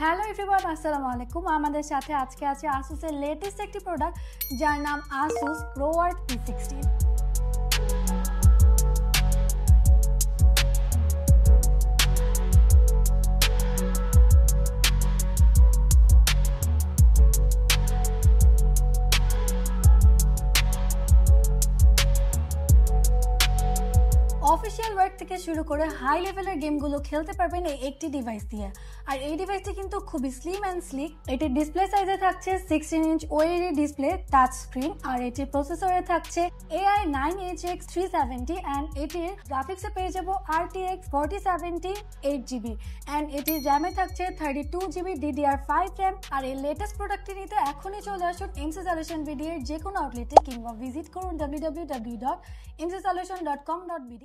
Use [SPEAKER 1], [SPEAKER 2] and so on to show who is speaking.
[SPEAKER 1] Hello everyone, আসসালামু আলাইকুম। আমাদের সাথে আজকে আছে আসুসের লেটেস্ট একটি প্রোডাক্ট যার নাম Asus ProArt P16। Official work থেকে শুরু করে হাই লেভেলের গেমগুলো খেলতে পারবেন এই একটি ডিভাইস দিয়ে। আর এই ডিভাইসটি কিন্তু খুবই স্লিম অ্যান্ড স্লিক। এটির ডিসপ্লে সাইজে থাকছে 16 inch OLED display touch screen, আর এটির প্রসেসরে থাকছে AI 9HX 370 অ্যান্ড এটির গ্রাফিক্সে পেয়ে যাবো RTX 4070 8GB অ্যান্ড এটির র্যামে থাকছে 32GB DDR5 র্যাম। আর এই লেটেস্ট প্রোডাক্টটি নিতে এখনই চলে আসুন এমসি সলিউশন বিডি এর যে কোনো আউটলেটে কিংবা ভিজিট করুন www.mcsolution.com.bd।